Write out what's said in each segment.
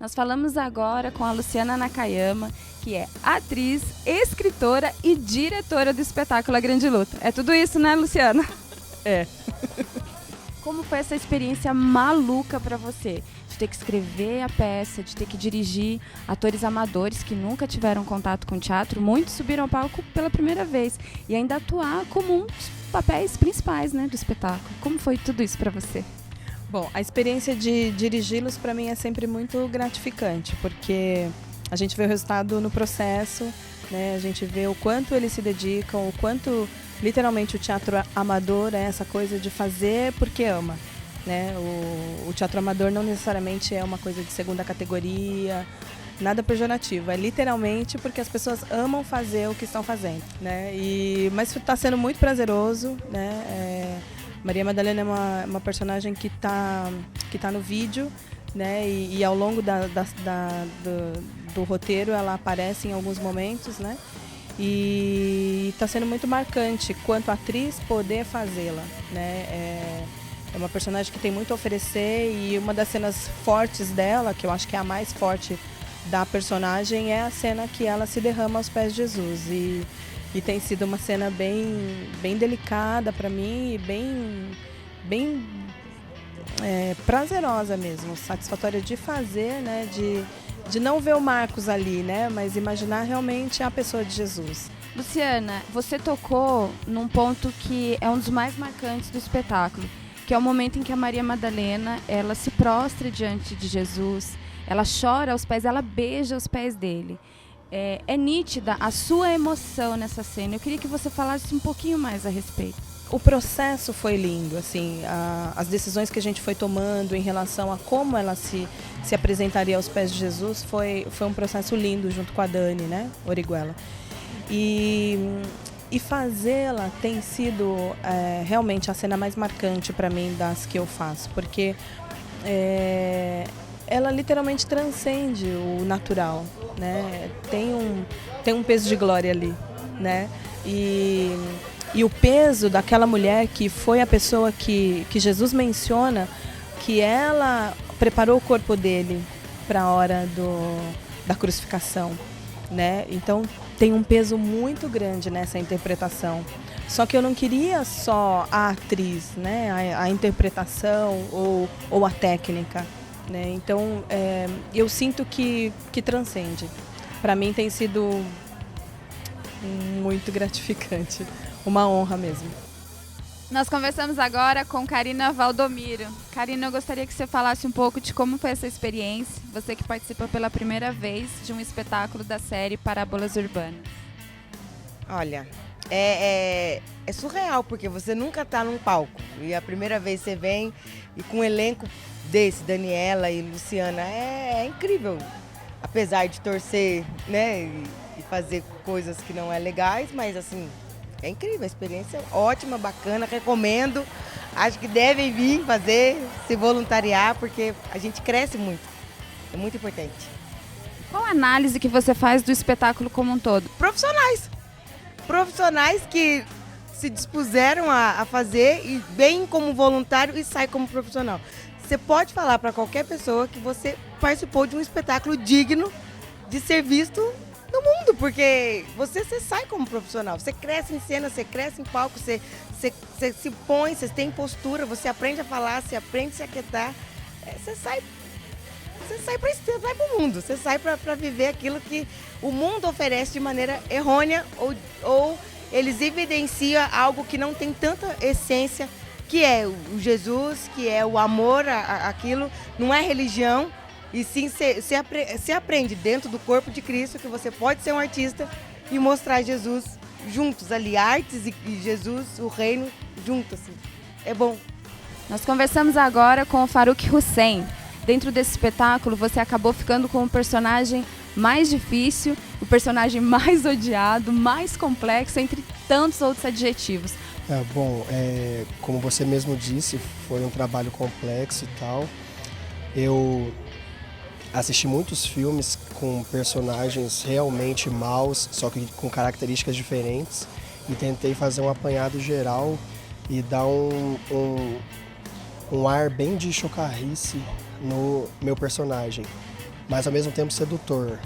Nós falamos agora com a Luciana Nakayama, que é atriz, escritora e diretora do espetáculo A Grande Luta. É tudo isso, né, Luciana? É. Como foi essa experiência maluca para você? De ter que escrever a peça, de ter que dirigir atores amadores que nunca tiveram contato com teatro, muitos subiram ao palco pela primeira vez e ainda atuar como um dos papéis principais, né, do espetáculo. Como foi tudo isso para você? Bom, a experiência de dirigi-los para mim é sempre muito gratificante, porque a gente vê o resultado no processo, né? A gente vê o quanto eles se dedicam, o quanto literalmente o teatro amador é essa coisa de fazer porque ama, né? O teatro amador não necessariamente é uma coisa de segunda categoria, nada pejorativo, é literalmente porque as pessoas amam fazer o que estão fazendo, né? Mas está sendo muito prazeroso, né? Maria Madalena é uma personagem que tá no vídeo, né? E ao longo do roteiro ela aparece em alguns momentos, né? E está sendo muito marcante quanto atriz poder fazê-la, né? É uma personagem que tem muito a oferecer e uma das cenas fortes dela, que eu acho que é a mais forte da personagem, é a cena que ela se derrama aos pés de Jesus. E tem sido uma cena bem delicada para mim e bem prazerosa mesmo, satisfatória de fazer, né? De não ver o Marcos ali, né? Mas imaginar realmente a pessoa de Jesus. Luciana, você tocou num ponto que é um dos mais marcantes do espetáculo, que é o momento em que a Maria Madalena, ela se prostra diante de Jesus, ela chora aos pés, ela beija os pés dele. É nítida a sua emoção nessa cena. Eu queria que você falasse um pouquinho mais a respeito. O processo foi lindo, assim, as decisões que a gente foi tomando em relação a como ela se apresentaria aos pés de Jesus foi um processo lindo junto com a Dani, né, Orihuela. E fazê-la tem sido realmente a cena mais marcante para mim das que eu faço, porque ela literalmente transcende o natural, né? Tem um peso de glória ali, né? E o peso daquela mulher que foi a pessoa que Jesus menciona, que ela preparou o corpo dele para a hora da crucificação, né? Então tem um peso muito grande nessa interpretação. Só que eu não queria só a atriz, né? A interpretação ou a técnica, né? Então eu sinto que transcende. Para mim tem sido muito gratificante. Uma honra mesmo. Nós conversamos agora com Karina Valdomiro. Karina, eu gostaria que você falasse um pouco de como foi essa experiência, você que participa pela primeira vez de um espetáculo da série Parábolas Urbanas. Olha, é surreal, porque você nunca está num palco. E a primeira vez você vem e com um elenco desse, Daniela e Luciana, é incrível. Apesar de torcer, né, e fazer coisas que não é legais, mas assim, é incrível, a experiência é ótima, bacana, recomendo. Acho que devem vir fazer, se voluntariar, porque a gente cresce muito. É muito importante. Qual a análise que você faz do espetáculo como um todo? Profissionais que se dispuseram a fazer e vêm como voluntário e saem como profissional. Você pode falar para qualquer pessoa que você participou de um espetáculo digno de ser visto no mundo, porque você sai como profissional, você cresce em cena, você cresce em palco, você se põe, você tem postura, você aprende a falar, você aprende a se aquietar, você sai para o mundo, você sai para viver aquilo que o mundo oferece de maneira errônea ou eles evidenciam algo que não tem tanta essência, que é o Jesus, que é o amor àquilo, não é religião. E sim, você aprende dentro do corpo de Cristo que você pode ser um artista e mostrar Jesus juntos ali, artes e Jesus, o reino, juntos. Assim. É bom. Nós conversamos agora com o Farouk Hussein. Dentro desse espetáculo, você acabou ficando com o personagem mais difícil, o personagem mais odiado, mais complexo, entre tantos outros adjetivos. Como você mesmo disse, foi um trabalho complexo e tal. Eu assisti muitos filmes com personagens realmente maus, só que com características diferentes, e tentei fazer um apanhado geral e dar um ar bem de chocarrice no meu personagem. mas ao mesmo tempo sedutor.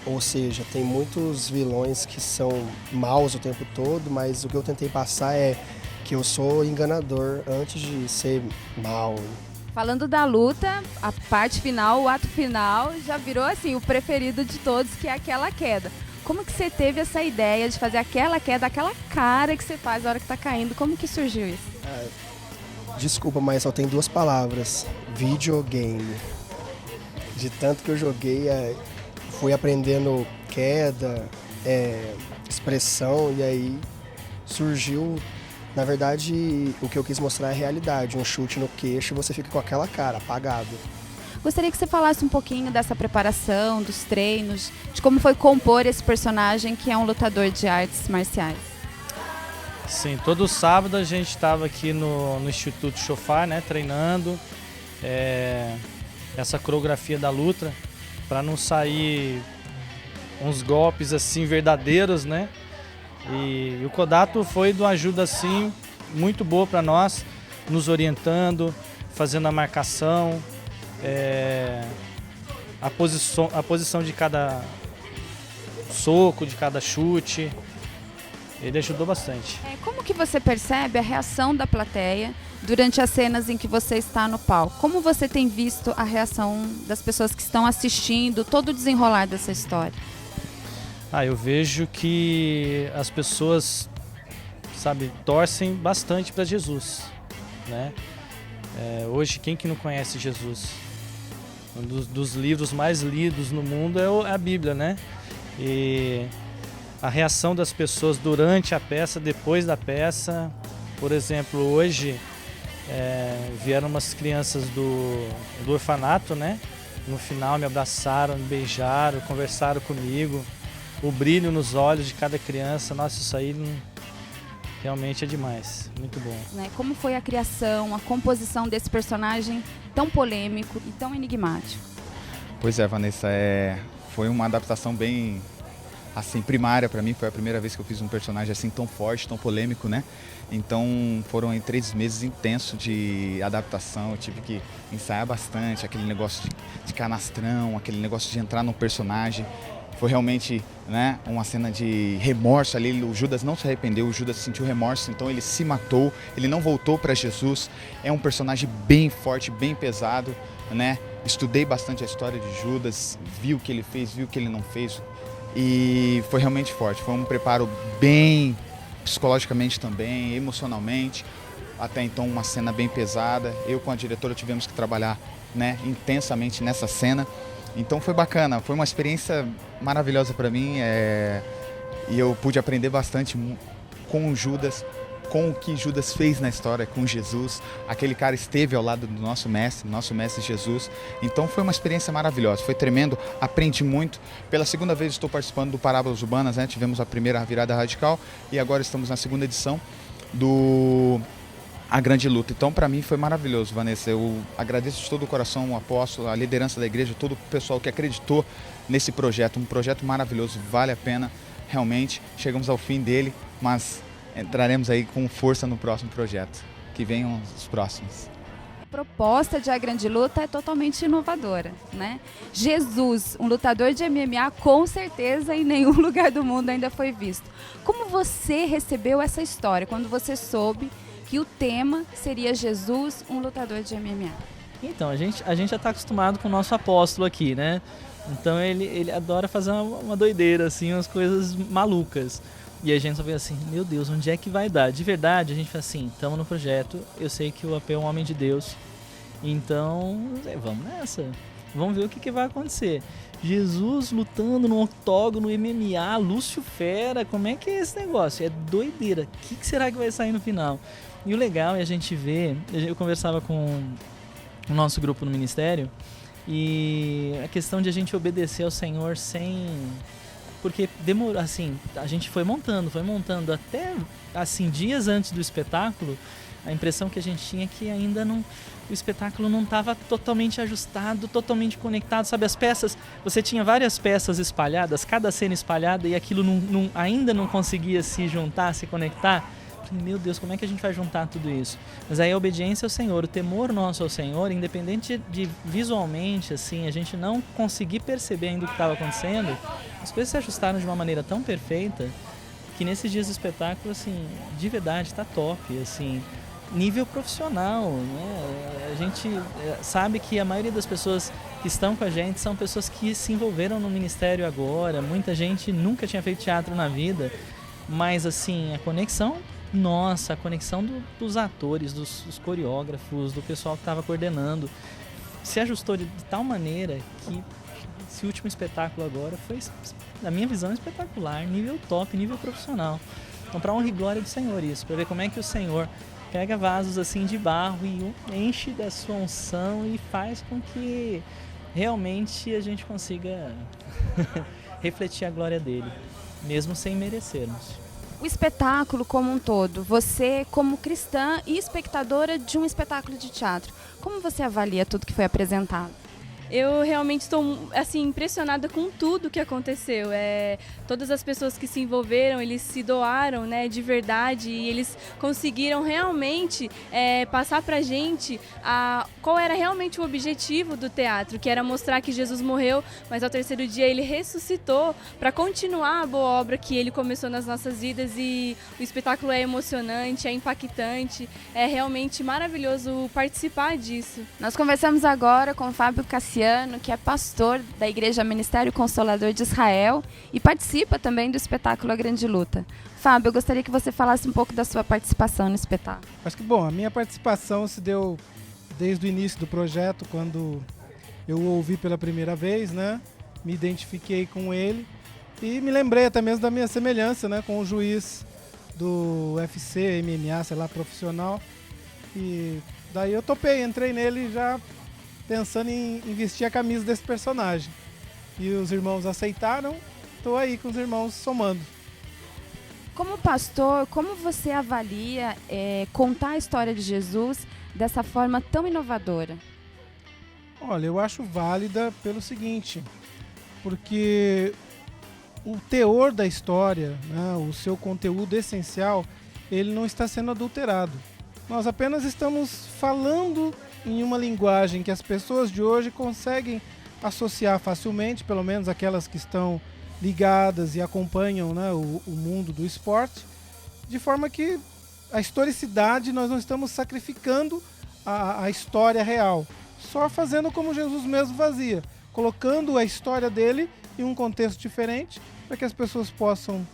Ou seja, tem muitos vilões que são maus o tempo todo, mas o que eu tentei passar é que eu sou enganador antes de ser mal. Falando da luta, a parte final, o ato final, já virou assim o preferido de todos, que é aquela queda. Como que você teve essa ideia de fazer aquela queda, aquela cara que você faz na hora que tá caindo? Como que surgiu isso? Desculpa, mas só tem 2 palavras: videogame. De tanto que eu joguei, fui aprendendo queda, expressão, e aí surgiu, na verdade, o que eu quis mostrar é a realidade. Um chute no queixo e você fica com aquela cara, apagado. Gostaria que você falasse um pouquinho dessa preparação, dos treinos, de como foi compor esse personagem que é um lutador de artes marciais. Sim, todo sábado a gente estava aqui no Instituto Chofar, né, treinando essa coreografia da luta, para não sair uns golpes assim verdadeiros, né? E o Kodato foi de uma ajuda assim muito boa para nós, nos orientando, fazendo a marcação, a posição de cada soco, de cada chute. Ele ajudou bastante. Como que você percebe a reação da plateia durante as cenas em que você está no palco? Como você tem visto a reação das pessoas que estão assistindo, todo o desenrolar dessa história? Eu vejo que as pessoas, torcem bastante para Jesus, né? Hoje, quem que não conhece Jesus? Um dos livros mais lidos no mundo é a Bíblia, né? E a reação das pessoas durante a peça, depois da peça, por exemplo, hoje vieram umas crianças do orfanato, né? No final me abraçaram, me beijaram, conversaram comigo. O brilho nos olhos de cada criança, nossa, isso aí realmente é demais, muito bom. Como foi a criação, a composição desse personagem tão polêmico e tão enigmático? Pois é, Vanessa, foi uma adaptação bem assim, primária para mim, foi a primeira vez que eu fiz um personagem assim tão forte, tão polêmico, né? Então foram aí 3 meses intensos de adaptação, eu tive que ensaiar bastante, aquele negócio de canastrão, aquele negócio de entrar no personagem. Foi realmente, né, uma cena de remorso ali, o Judas não se arrependeu, o Judas sentiu remorso, então ele se matou, ele não voltou para Jesus. É um personagem bem forte, bem pesado, né? Estudei bastante a história de Judas, vi o que ele fez, vi o que ele não fez, e foi realmente forte. Foi um preparo bem psicologicamente também, emocionalmente. Até então uma cena bem pesada, eu com a diretora tivemos que trabalhar, né, intensamente nessa cena. Então foi bacana, foi uma experiência maravilhosa para mim, e eu pude aprender bastante com o Judas, com o que Judas fez na história com Jesus. Aquele cara esteve ao lado do nosso mestre Jesus. Então foi uma experiência maravilhosa, foi tremendo, aprendi muito. Pela segunda vez estou participando do Parábolas Urbanas, né? Tivemos a primeira virada radical e agora estamos na segunda edição do A Grande Luta. Então para mim foi maravilhoso, Vanessa. Eu agradeço de todo o coração o apóstolo, a liderança da igreja, todo o pessoal que acreditou nesse projeto. Um projeto maravilhoso, vale a pena realmente. Chegamos ao fim dele, mas entraremos aí com força no próximo projeto. Que venham os próximos. A proposta de A Grande Luta é totalmente inovadora, né? Jesus, um lutador de MMA, com certeza em nenhum lugar do mundo ainda foi visto. Como você recebeu essa história quando você soube que o tema seria Jesus, um lutador de MMA? Então, a gente já está acostumado com o nosso apóstolo aqui, né? Então ele adora fazer uma doideira, assim, umas coisas malucas. E a gente só vê assim, meu Deus, onde é que vai dar? De verdade, a gente fala assim, estamos no projeto, eu sei que o AP é um homem de Deus, então vamos nessa, vamos ver o que vai acontecer. Jesus lutando no octógono, MMA, Lúcio Fera, como é que é esse negócio? É doideira, o que será que vai sair no final? E o legal é a gente ver, eu conversava com o nosso grupo no ministério, e a questão de a gente obedecer ao Senhor sem... Porque demorou, assim, a gente foi montando até, assim, dias antes do espetáculo, a impressão que a gente tinha é que ainda não, o espetáculo não estava totalmente ajustado, totalmente conectado, sabe, as peças, você tinha várias peças espalhadas, cada cena espalhada, e aquilo ainda não conseguia se juntar, se conectar, Falei, meu Deus, como é que a gente vai juntar tudo isso? Mas aí a obediência ao Senhor, o temor nosso ao Senhor, independente de visualmente, assim, a gente não conseguir perceber ainda o que estava acontecendo, as coisas se ajustaram de uma maneira tão perfeita que nesses dias do espetáculo, assim, de verdade, tá top, assim, nível profissional, né? A gente sabe que a maioria das pessoas que estão com a gente são pessoas que se envolveram no ministério agora, muita gente nunca tinha feito teatro na vida, mas assim, a conexão nossa, a conexão dos atores, dos coreógrafos, do pessoal que estava coordenando, se ajustou de tal maneira que esse último espetáculo agora foi, na minha visão, espetacular, nível top, nível profissional. Então, para honra e glória do Senhor isso, para ver como é que o Senhor pega vasos assim de barro e enche da sua unção e faz com que realmente a gente consiga refletir a glória dele, mesmo sem merecermos. O espetáculo como um todo, você como cristã e espectadora de um espetáculo de teatro, como você avalia tudo que foi apresentado? Eu realmente estou assim, impressionada com tudo que aconteceu. Todas as pessoas que se envolveram, eles se doaram, né, de verdade, e eles conseguiram realmente passar pra gente qual era realmente o objetivo do teatro, que era mostrar que Jesus morreu, mas ao terceiro dia ele ressuscitou para continuar a boa obra que ele começou nas nossas vidas. E o espetáculo é emocionante, é impactante, é realmente maravilhoso participar disso. Nós conversamos agora com o Fábio Cassiano, que é pastor da Igreja Ministério Consolador de Israel e participa também do espetáculo A Grande Luta. Fábio, eu gostaria que você falasse um pouco da sua participação no espetáculo. Acho que, bom, a minha participação se deu desde o início do projeto, quando eu o ouvi pela primeira vez, né? Me identifiquei com ele e me lembrei até mesmo da minha semelhança, né, com o juiz do UFC, MMA, sei lá, profissional. E daí eu topei, entrei nele já pensando em vestir a camisa desse personagem. E os irmãos aceitaram, estou aí com os irmãos somando. Como pastor, como você avalia contar a história de Jesus dessa forma tão inovadora? Olha, eu acho válida pelo seguinte, porque o teor da história, né, o seu conteúdo essencial, ele não está sendo adulterado. Nós apenas estamos falando em uma linguagem que as pessoas de hoje conseguem associar facilmente, pelo menos aquelas que estão ligadas e acompanham, né, o mundo do esporte, de forma que a historicidade nós não estamos sacrificando a história real, só fazendo como Jesus mesmo fazia, colocando a história dele em um contexto diferente para que as pessoas possam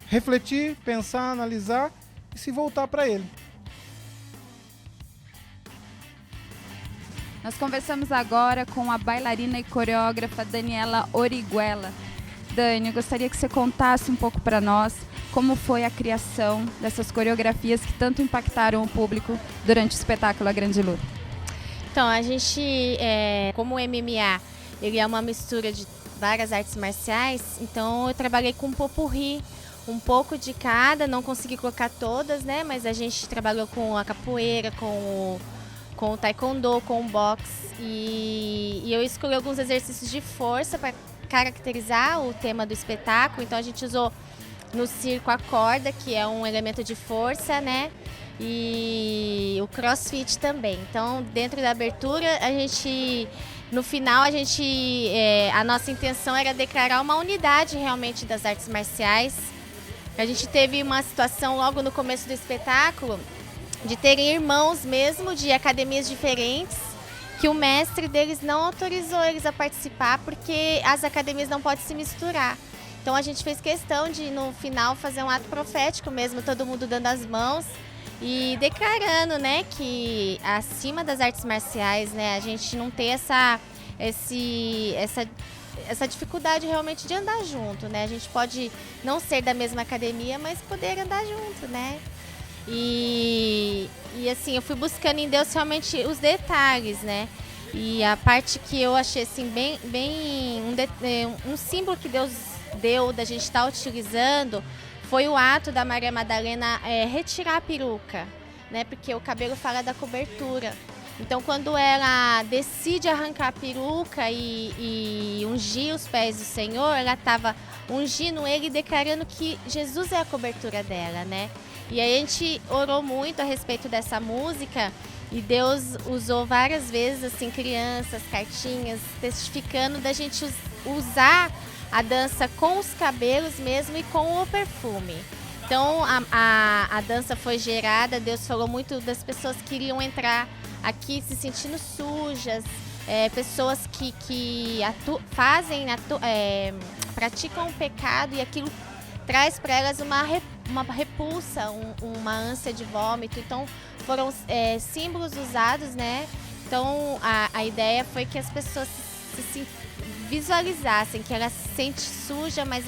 refletir, pensar, analisar e se voltar para ele. Nós conversamos agora com a bailarina e coreógrafa Daniela Origuela. Dani, eu gostaria que você contasse um pouco para nós como foi a criação dessas coreografias que tanto impactaram o público durante o espetáculo A Grande Luta. Então, a gente, como o MMA, ele é uma mistura de várias artes marciais, então eu trabalhei com um popurrí, um pouco de cada, não consegui colocar todas, né? Mas a gente trabalhou com a capoeira, com o taekwondo, com o boxe, e eu escolhi alguns exercícios de força para caracterizar o tema do espetáculo. Então a gente usou no circo a corda, que é um elemento de força, né? E o crossfit também. Então, dentro da abertura, no final, a nossa intenção era declarar uma unidade realmente das artes marciais. A gente teve uma situação logo no começo do espetáculo de terem irmãos mesmo de academias diferentes, que o mestre deles não autorizou eles a participar porque as academias não podem se misturar. Então a gente fez questão de, no final, fazer um ato profético mesmo, todo mundo dando as mãos e declarando, né, que acima das artes marciais, né, a gente não tem essa dificuldade realmente de andar junto, né? A gente pode não ser da mesma academia, mas poder andar junto, né? E assim, eu fui buscando em Deus realmente os detalhes, né? E a parte que eu achei assim, bem um símbolo que Deus deu da gente estar utilizando foi o ato da Maria Madalena retirar a peruca, né? Porque o cabelo fala da cobertura. Então, quando ela decide arrancar a peruca e ungir os pés do Senhor, ela estava ungindo ele e declarando que Jesus é a cobertura dela, né? E aí a gente orou muito a respeito dessa música e Deus usou várias vezes, assim, crianças, cartinhas, testificando da gente usar a dança com os cabelos mesmo e com o perfume. Então, a dança foi gerada, Deus falou muito das pessoas que iriam entrar aqui se sentindo sujas, pessoas que praticam o pecado e aquilo traz para elas uma repulsa, uma ânsia de vômito. Então, foram símbolos usados, né? Então, a ideia foi que as pessoas se visualizassem, que ela se sente suja, mas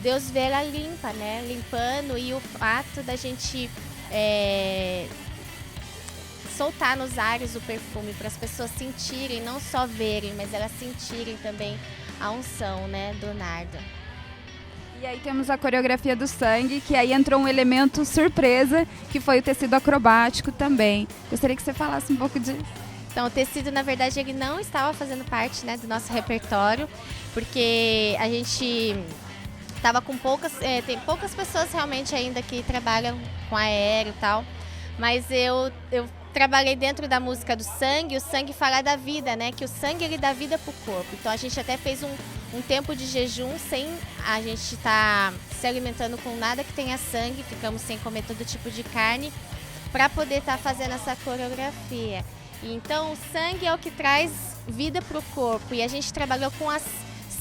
Deus vê ela limpa, né? Limpando, e o fato da gente soltar nos ares o perfume para as pessoas sentirem, não só verem, mas elas sentirem também a unção, né, do nardo. E aí temos a coreografia do sangue, que aí entrou um elemento surpresa, que foi o tecido acrobático também. Gostaria que você falasse um pouco disso. Então, o tecido, na verdade, ele não estava fazendo parte, né, do nosso repertório, porque a gente estava com tem poucas pessoas realmente ainda que trabalham com aéreo e tal, mas eu trabalhei dentro da música do sangue. O sangue fala da vida, né, que o sangue ele dá vida pro corpo. Então, a gente até fez um tempo de jejum sem a gente estar se alimentando com nada que tenha sangue, ficamos sem comer todo tipo de carne, para poder estar fazendo essa coreografia. Então, o sangue é o que traz vida para o corpo, e a gente trabalhou com as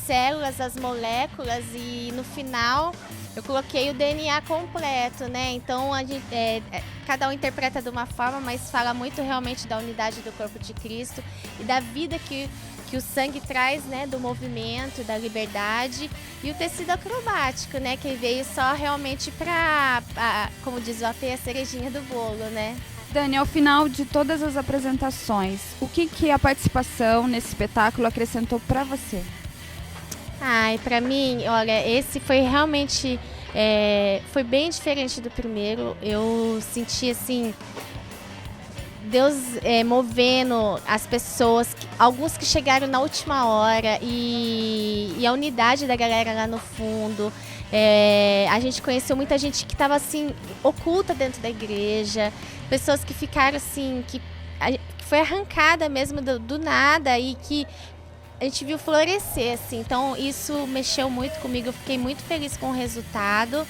células, as moléculas, e no final eu coloquei o DNA completo, né? Então, cada um interpreta de uma forma, mas fala muito realmente da unidade do corpo de Cristo e da vida que o sangue traz, né? Do movimento, da liberdade, e o tecido acrobático, né? Que veio só realmente para, como diz o AP, a cerejinha do bolo, né? Dani, ao final de todas as apresentações, o que a participação nesse espetáculo acrescentou para você? Para mim, olha, esse foi realmente, foi bem diferente do primeiro. Eu senti, assim, Deus movendo as pessoas, alguns que chegaram na última hora, e a unidade da galera lá no fundo. A gente conheceu muita gente que estava, assim, oculta dentro da igreja, pessoas que ficaram, assim, que foi arrancada mesmo do nada, e que a gente viu florescer, assim. Então, isso mexeu muito comigo. Eu fiquei muito feliz com o resultado.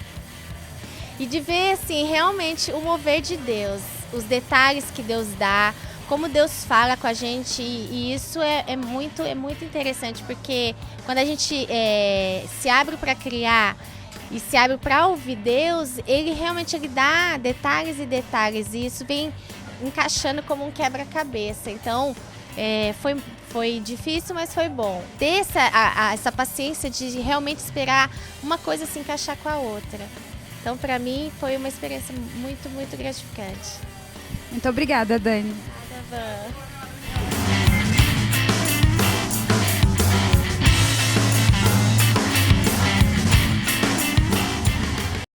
E de ver, assim, realmente o mover de Deus, os detalhes que Deus dá, como Deus fala com a gente. E isso é muito interessante, porque quando a gente se abre para criar e se abre para ouvir Deus, ele realmente dá detalhes e detalhes. E isso vem encaixando como um quebra-cabeça. Então, foi difícil, mas foi bom. Ter essa paciência de realmente esperar uma coisa se encaixar com a outra. Então, para mim, foi uma experiência muito, muito gratificante. Muito obrigada, Dani. Obrigada, Van.